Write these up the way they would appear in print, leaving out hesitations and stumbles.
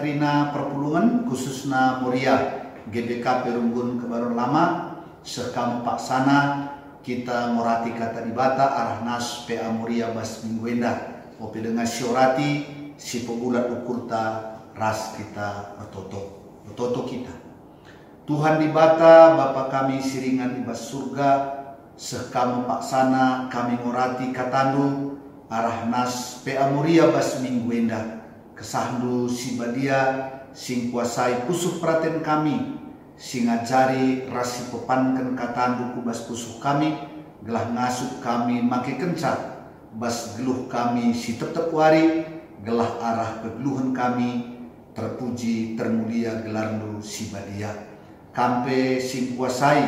kerina perpulungan khususna Moria GBK Perunggun Kebayoran Lama sekamu paksana kita morati kata dibata arah nas PA Moria bas mingguenda opi dengan siorati si pebulat ukurta ras kita bertoto kita Tuhan dibata Bapa kami siringan di bas surga sekamu paksana kami morati katandu arah nas PA Moria bas mingguenda kesahndu si badia sing kuasai pusuh praten kami sing ngajari rasi pepanken katandu kubas pusuh kami gelah ngasup kami make kencat bas geluh kami si tetep wari gelah arah kegeluhan kami terpuji termulia gelarndu si badia kampe sing kuasai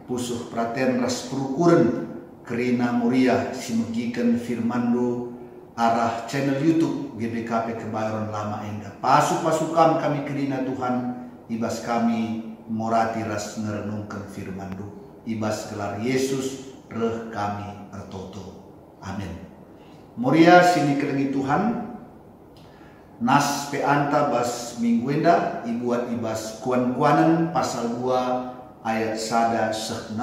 pusuh praten ras perukuren kerina Moria si megiken firmandu arah channel YouTube GBKP Kebayoran Lama Enda. Pasukam kami kerina Tuhan, ibas kami morati ras ngerenungkan firman-Du. Ibas gelar Yesus reh kami ertoto. Amin. Moria sini kelengi Tuhan. Nas peanta bas minggu enda ibuat ibas kuan-kuanan pasal 2 ayat 1-6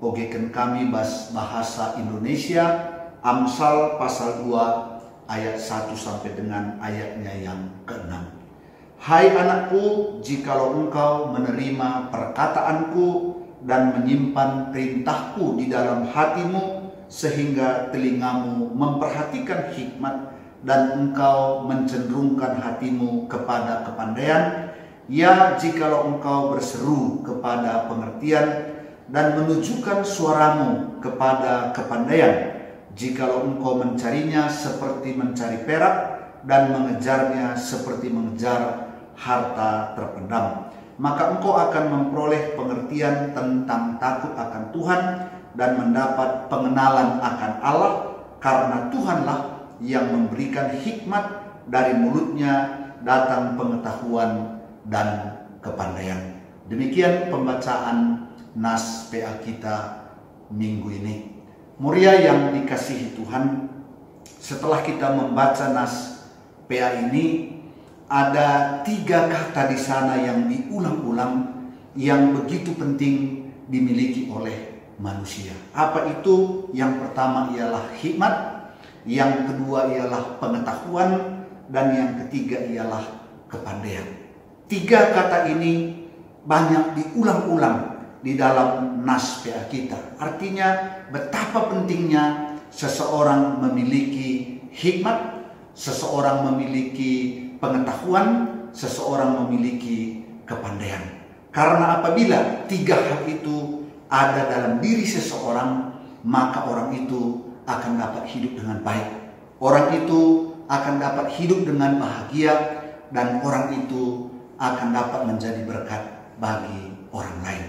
ogeken kami bas bahasa Indonesia Amsal pasal 2 ayat 1 sampai dengan ayatnya yang ke-6. Hai anakku, jikalau engkau menerima perkataanku dan menyimpan perintahku di dalam hatimu sehingga telingamu memperhatikan hikmat dan engkau mencenderungkan hatimu kepada kepandaian, ya jikalau engkau berseru kepada pengertian dan menunjukkan suaramu kepada kepandaian, jikalau engkau mencarinya seperti mencari perak dan mengejarnya seperti mengejar harta terpendam, maka engkau akan memperoleh pengertian tentang takut akan Tuhan dan mendapat pengenalan akan Allah, karena Tuhanlah yang memberikan hikmat, dari mulutnya datang pengetahuan dan kepandaian. Demikian pembacaan nas PA kita minggu ini. Moria yang dikasihi Tuhan, setelah kita membaca nas PA ini, ada 3 kata di sana yang diulang-ulang yang begitu penting dimiliki oleh manusia. Apa itu? Yang pertama ialah hikmat, yang kedua ialah pengetahuan, dan yang ketiga ialah kepandaian. 3 kata ini banyak diulang-ulang di dalam nas PA kita. Artinya betapa pentingnya seseorang memiliki hikmat, seseorang memiliki pengetahuan, seseorang memiliki kepandaian. Karena apabila 3 hal itu ada dalam diri seseorang, maka orang itu akan dapat hidup dengan baik. Orang itu akan dapat hidup dengan bahagia, dan orang itu akan dapat menjadi berkat bagi orang lain.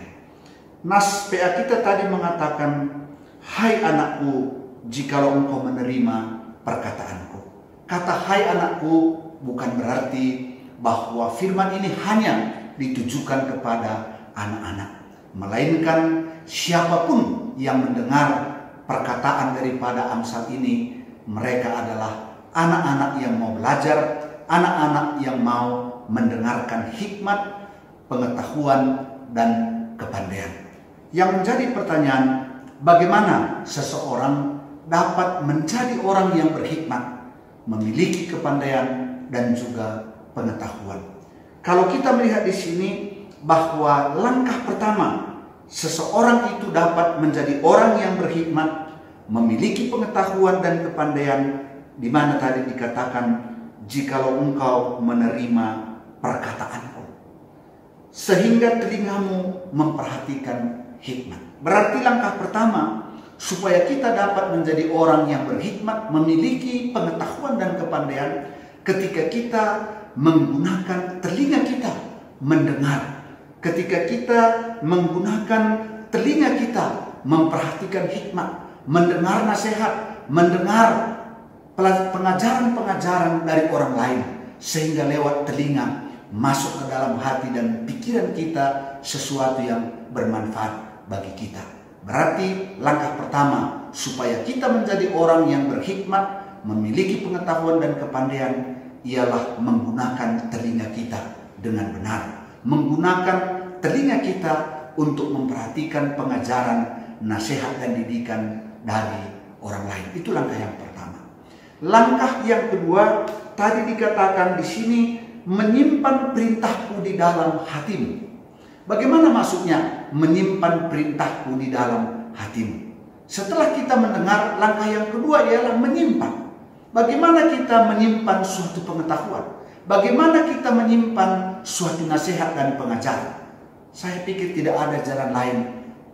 Nas PA kita tadi mengatakan, hai anakku, jikalau engkau menerima perkataanku. Kata hai anakku bukan berarti bahwa firman ini hanya ditujukan kepada anak-anak, melainkan siapapun yang mendengar perkataan daripada Amsal ini, mereka adalah anak-anak yang mau belajar, anak-anak yang mau mendengarkan hikmat, pengetahuan, dan kepandaian. Yang menjadi pertanyaan, bagaimana seseorang dapat menjadi orang yang berhikmat, memiliki kepandaian, dan juga pengetahuan? Kalau kita melihat di sini bahwa langkah pertama seseorang itu dapat menjadi orang yang berhikmat, memiliki pengetahuan dan kepandaian, di mana tadi dikatakan jikalau engkau menerima perkataanku, sehingga telingamu memperhatikan hikmat. Berarti langkah pertama supaya kita dapat menjadi orang yang berhikmat, memiliki pengetahuan dan kepandaian, ketika kita menggunakan telinga kita mendengar, ketika kita menggunakan telinga kita memperhatikan hikmat, mendengar nasihat, mendengar pengajaran-pengajaran dari orang lain, sehingga lewat telinga masuk ke dalam hati dan pikiran kita sesuatu yang bermanfaat bagi kita. Berarti langkah pertama supaya kita menjadi orang yang berhikmat, memiliki pengetahuan dan kepandaian, ialah menggunakan telinga kita dengan benar. Menggunakan telinga kita untuk memperhatikan pengajaran, nasihat dan didikan dari orang lain. Itu langkah yang pertama. Langkah yang kedua, tadi dikatakan di sini menyimpan perintahku di dalam hatimu. Bagaimana maksudnya menyimpan perintahku di dalam hatimu? Setelah kita mendengar, langkah yang kedua ialah menyimpan. Bagaimana kita menyimpan suatu pengetahuan? Bagaimana kita menyimpan suatu nasihat dan pengajaran? Saya pikir tidak ada jalan lain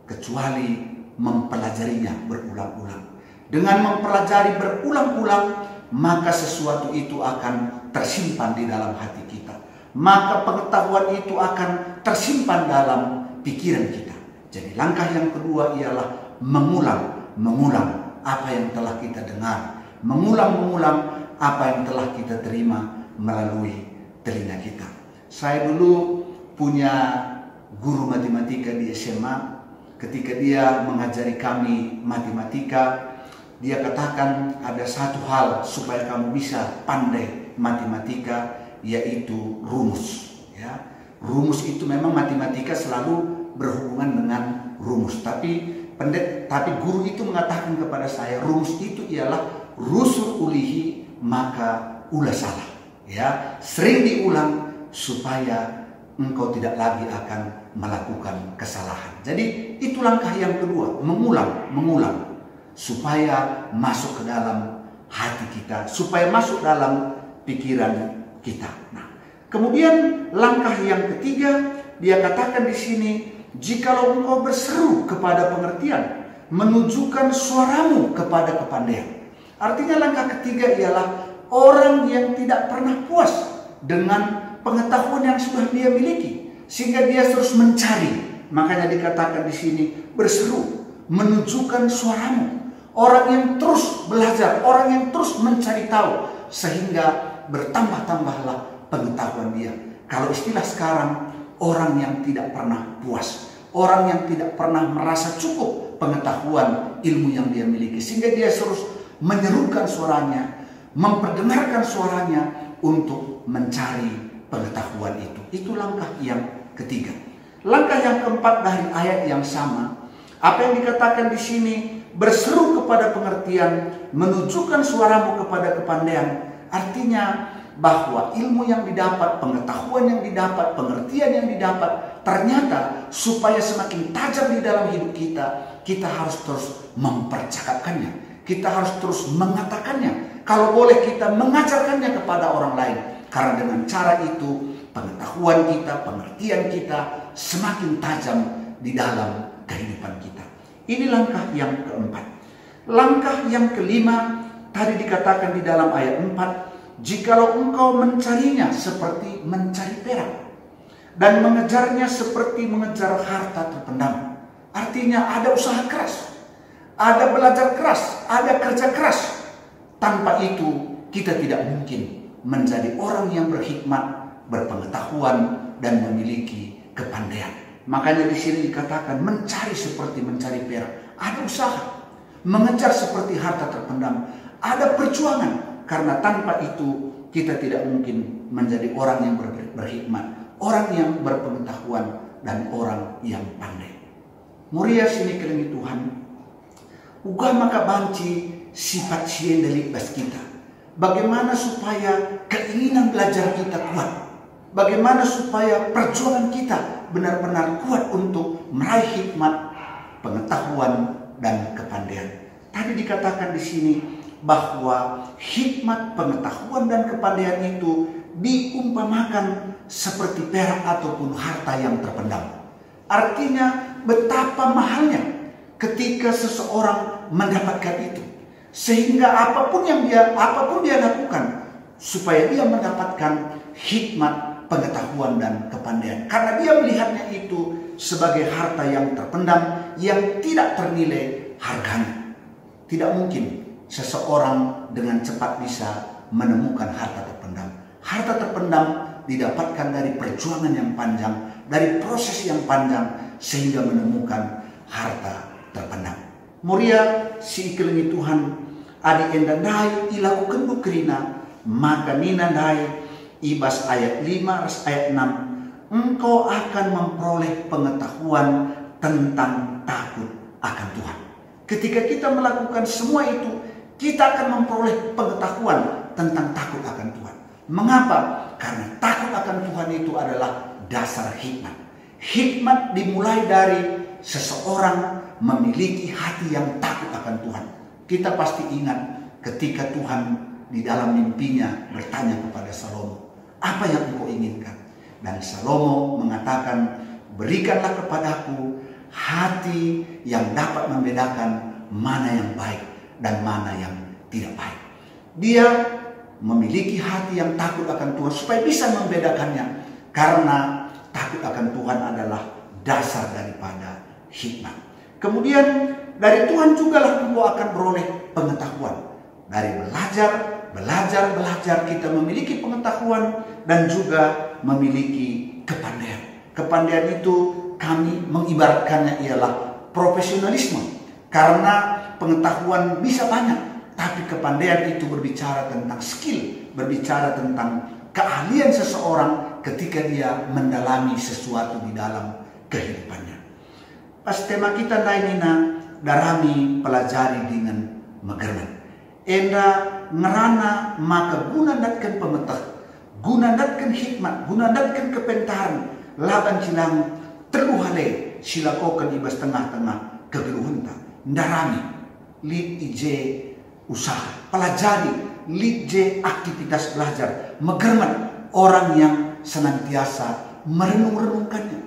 kecuali mempelajarinya berulang-ulang. Dengan mempelajari berulang-ulang, maka sesuatu itu akan tersimpan di dalam hati kita. Maka pengetahuan itu akan tersimpan dalam pikiran kita. Jadi langkah yang kedua ialah mengulang apa yang telah kita dengar. Mengulang apa yang telah kita terima melalui telinga kita. Saya dulu punya guru matematika di SMA. Ketika dia mengajari kami matematika, dia katakan ada satu hal supaya kamu bisa pandai matematika, yaitu rumus. Ya, rumus itu memang matematika selalu berhubungan dengan rumus. Tapi guru itu mengatakan kepada saya, rumus itu ialah rusul ulihi maka ulah salah. Ya, sering diulang supaya engkau tidak lagi akan melakukan kesalahan. Jadi itu langkah yang kedua, mengulang supaya masuk ke dalam hati kita, supaya masuk dalam pikiran kita. Nah, kemudian langkah yang ketiga, dia katakan di sini, jikalau engkau berseru kepada pengertian, menunjukkan suaramu kepada kepandaian. Artinya langkah ketiga ialah orang yang tidak pernah puas dengan pengetahuan yang sudah dia miliki, sehingga dia terus mencari. Makanya dikatakan di sini berseru, menunjukkan suaramu. Orang yang terus belajar, orang yang terus mencari tahu, sehingga bertambah-tambahlah pengetahuan dia. Kalau istilah sekarang, orang yang tidak pernah puas, orang yang tidak pernah merasa cukup pengetahuan ilmu yang dia miliki, sehingga dia terus menyerukan suaranya, memperdengarkan suaranya untuk mencari pengetahuan itu. Itu langkah yang ketiga. Langkah yang keempat dari ayat yang sama, apa yang dikatakan di sini, berseru kepada pengertian, menunjukkan suaramu kepada kepandaian. Artinya bahwa ilmu yang didapat, pengetahuan yang didapat, pengertian yang didapat, ternyata supaya semakin tajam di dalam hidup kita, kita harus terus mempercakapkannya. Kita harus terus mengatakannya. Kalau boleh kita mengajarkannya kepada orang lain. Karena dengan cara itu pengetahuan kita, pengertian kita semakin tajam di dalam kehidupan kita. Ini langkah yang keempat. Langkah yang kelima tadi dikatakan di dalam ayat 4, jikalau engkau mencarinya seperti mencari perak dan mengejarnya seperti mengejar harta terpendam. Artinya ada usaha keras, ada belajar keras, ada kerja keras. Tanpa itu kita tidak mungkin menjadi orang yang berhikmat, berpengetahuan, dan memiliki kepandaian. Makanya di sini dikatakan mencari seperti mencari perak. Ada usaha, mengejar seperti harta terpendam. Ada perjuangan, karena tanpa itu kita tidak mungkin menjadi orang yang berhikmat, orang yang berpengetahuan, dan orang yang pandai. Muria sini kelengi Tuhan, uga maka banci sifat sien delik bas kita. Bagaimana supaya keinginan belajar kita kuat? Bagaimana supaya perjuangan kita benar-benar kuat untuk meraih hikmat, pengetahuan, dan kepandaian? Tadi dikatakan di sini bahwa hikmat, pengetahuan, dan kepandaian itu diumpamakan seperti perak ataupun harta yang terpendam. Artinya betapa mahalnya ketika seseorang mendapatkan itu, sehingga apapun dia lakukan supaya dia mendapatkan hikmat, pengetahuan, dan kepandaian, karena dia melihatnya itu sebagai harta yang terpendam yang tidak ternilai harganya. Tidak mungkin seseorang dengan cepat bisa menemukan harta terpendam. Harta terpendam didapatkan dari perjuangan yang panjang, dari proses yang panjang, sehingga menemukan harta terpendam. Muria si ikelengi Tuhan adi endandai ilaku kendu kerina maka ninandai ibas ayat 5 ras ayat 6, engkau akan memperoleh pengetahuan tentang takut akan Tuhan. Ketika kita melakukan semua itu, kita akan memperoleh pengetahuan tentang takut akan Tuhan. Mengapa? Karena takut akan Tuhan itu adalah dasar hikmat. Hikmat dimulai dari seseorang memiliki hati yang takut akan Tuhan. Kita pasti ingat ketika Tuhan di dalam mimpinya bertanya kepada Salomo, apa yang engkau inginkan? Dan Salomo mengatakan, berikanlah kepadaku hati yang dapat membedakan mana yang baik dan mana yang tidak baik. Dia memiliki hati yang takut akan Tuhan supaya bisa membedakannya, karena takut akan Tuhan adalah dasar daripada hikmat. Kemudian dari Tuhan jugalah engkau akan beroleh pengetahuan. Dari belajar kita memiliki pengetahuan dan juga memiliki kepandaian. Kepandaian itu kami mengibaratkannya ialah profesionalisme, karena pengetahuan bisa banyak, tapi kepandaian itu berbicara tentang skill, berbicara tentang keahlian seseorang ketika dia mendalami sesuatu di dalam kehidupannya. Pas tema kita nainina darami pelajari dengan megerman. Enda ngerana maka gunandatkan pemetah, gunandatkan hikmat, gunandatkan kepentaran, laban cilang terluhale silakokan ibas tengah-tengah kegeluhunta. Darami lid ije usaha, pelajari lid je aktivitas belajar, megerman orang yang senantiasa merenung-renungkannya,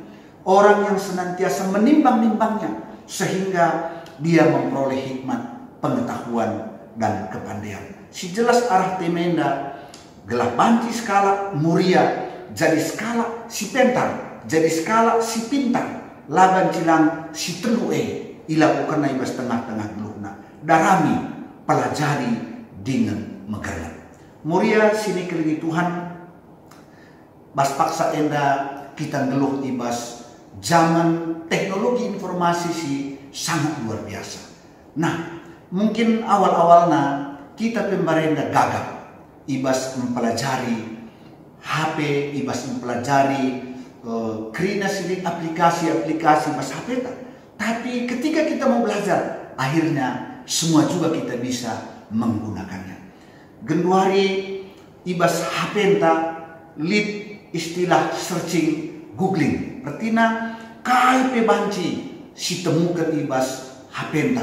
orang yang senantiasa menimbang-nimbangnya, sehingga dia memperoleh hikmat, pengetahuan, dan kepandaian. Si jelas arah temenda gelap banci skala muria jadi skala si pentar, jadi skala si pintar, laban cilang si telue ila karena ibas tengah-tengah geluhna. Darami pelajari dengan megerman. Muria sini kelingi Tuhan, bas paksa enda kita ngeluh ibas zaman teknologi informasi si sangat luar biasa. Nah, mungkin awal-awalnya kita pemerintah gagap ibas mempelajari HP, ibas mempelajari kerina silik aplikasi-aplikasi mas HP. Tapi ketika kita mau belajar, akhirnya semua juga kita bisa menggunakannya. Genduari ibas HP lead istilah searching, googling. Artinya KIP banci si temukan ibas HP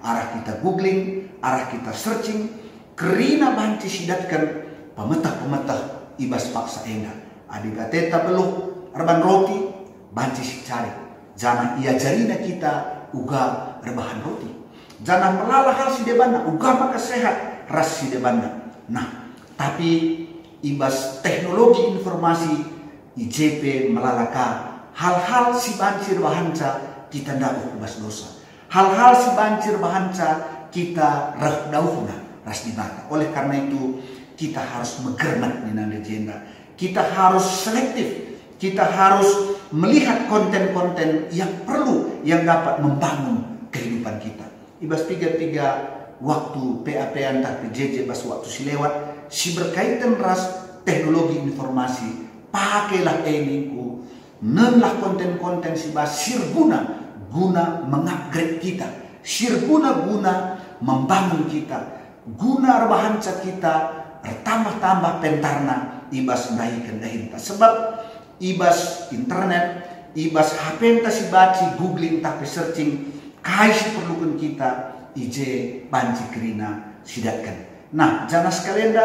arah kita googling, arah kita searching, kerina banci sidatkan pemetah-pemetah ibas paksa enda. Adigateta beluh arban roti banci si cari. Jangan ia jarina kita uga rebahan roti. Jangan melalah hal si debana uga maka sehat ras si debana. Nah, tapi ibas teknologi informasi IJP melalaka hal-hal si banci rebahanca kita ndak ibas dosa. Hal-hal si banjir bahanca kita dauhna ras dibata. Oleh karena itu kita harus megermat dengan legenda. Kita harus selektif. Kita harus melihat konten-konten yang perlu, yang dapat membangun kehidupan kita. Ibas 3 waktu PAP antar PJJ bas waktu si lewat si berkaitan ras teknologi informasi. Pakailah eningku, nenlah konten-konten si bas sirguna guna mengupgrade kita, sirguna membangun kita, guna rebahanca kita bertambah-tambah pentarna ibas naikkan dahinta. Sebab ibas internet, ibas HP si baci, googling tapi searching, kai si perlukan kita ije banci kerina sidatkan. Nah, jangan sekalian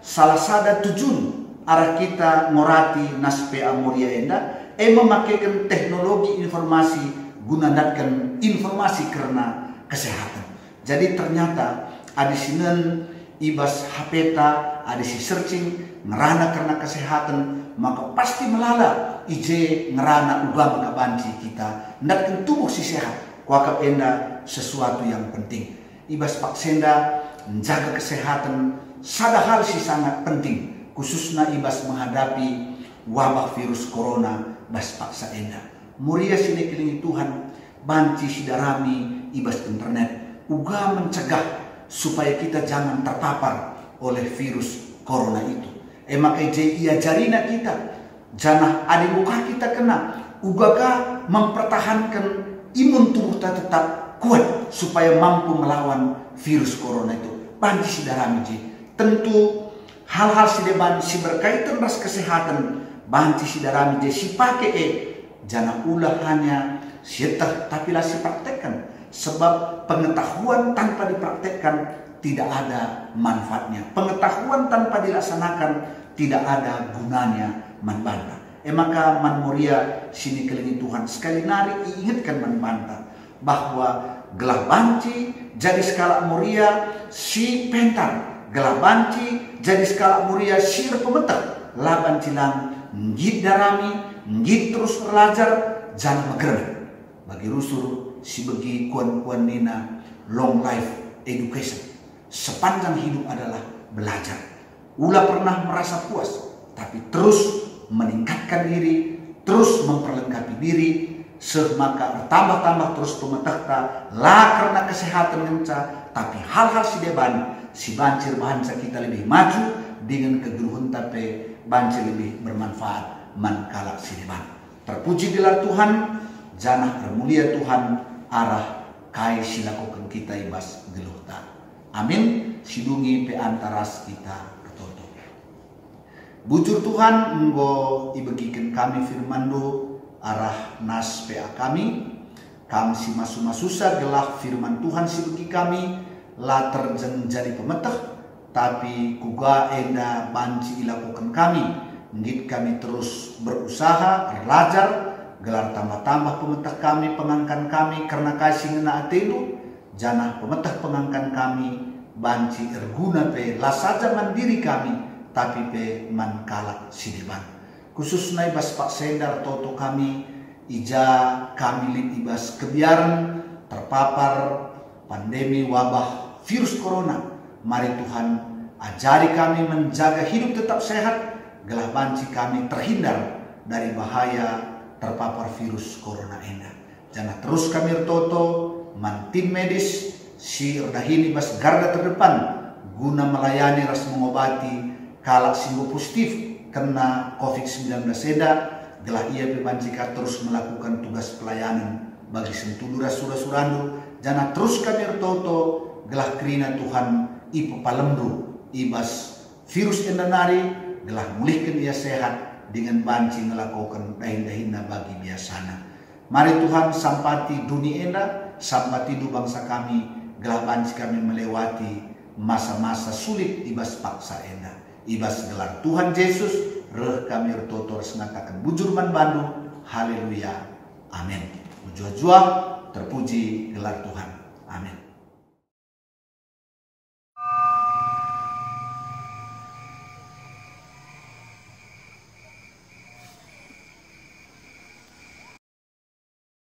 salah sada tujuan arah kita ngorati naspe amuria enda memakaikan teknologi informasi gunakan informasi karena kesehatan. Jadi ternyata ada sinen ibas hapeta, ada si searching ngerana karena kesehatan, maka pasti melala ije ngerana uga maka banci kita ndatkan tubuh si sehat. Kuakap enda sesuatu yang penting. Ibas paksenda menjaga kesehatan sadahal si sangat penting, khususnya ibas menghadapi wabah virus corona bas paksa enda. Muria sini kelingi Tuhan banci sidarami ibas internet uga mencegah supaya kita jangan terpapar oleh virus corona itu. Maka ia jarina kita, janah adi muka kita kena, ugaga mempertahankan imun tubuh kita tetap kuat supaya mampu melawan virus corona itu. Banci sidarami ji, tentu hal-hal sideban si berkaitan ras kesehatan, banci sidarami ji si pakai jangan ulah hanya sietah tapi lah si praktekkan, sebab pengetahuan tanpa dipraktekkan tidak ada manfaatnya, pengetahuan tanpa dilaksanakan tidak ada gunanya manbanta. Maka man Moria sini kelingi Tuhan sekali nari ingatkan manbanta bahwa gelah banci jadi skala Moria si pentar, gelah banci jadi skala Moria si pemetak laban cilang ngid darami ngid terus belajar jangan mageran bagi rusur si bagi kuan-kuan nina long life education. Sepanjang hidup adalah belajar. Ulah pernah merasa puas, tapi terus meningkatkan diri, terus memperlengkapi diri, semaka bertambah-tambah terus pemetakta lah karena kesehatan ngenca, tapi hal-hal si deban, si bancir bahansa kita lebih maju dengan kegeluhan tapi bancir lebih bermanfaat mankala si deban. Terpuji gelar Tuhan, janah termulia Tuhan arah kai silakukan kita ibas geluhta. Amin. Sidungi pe antaras kita bertoto. Bujur Tuhan enggo ibegikan kami firmando arah nas PA kami si masu-masusa gelah firman Tuhan si begi kami la terjeng jadi pemetah tapi kuga enda banci ilakukan kami ngit kami terus berusaha belajar gelar tambah-tambah pemetah kami pengangkan kami karena kasih ngena atelu janah pemetah pengangkan kami banci erguna pe la saja mandiri kami tapi pe man kalak sideban khusus nai bas pak sendar toto kami ija kami lip ibas kebiaran terpapar pandemi wabah virus corona. Mari Tuhan ajari kami menjaga hidup tetap sehat gelah banci kami terhindar dari bahaya terpapar virus corona enda. Jangan terus kami toto man tim medis si erdahini bas garda terdepan guna melayani ras mengobati kalak simbo positif kena COVID-19 eda gelah ia bebanjika terus melakukan tugas pelayanan bagi sentudura sura-surandu jangan terus kami ertoto gelah kerina Tuhan ipu palemdu ibas virus endanari gelah mulihkan ia sehat dengan banci melakukan dahin-dahinna bagi biasana. Mari Tuhan sampati dunia enda sampati du bangsa kami gelah banci kami melewati masa-masa sulit ibas paksa enda ibas gelar Tuhan Yesus reh kami ertotor ngatakan bujur man Bandung haleluya amin. Jua-jua terpuji gelar Tuhan.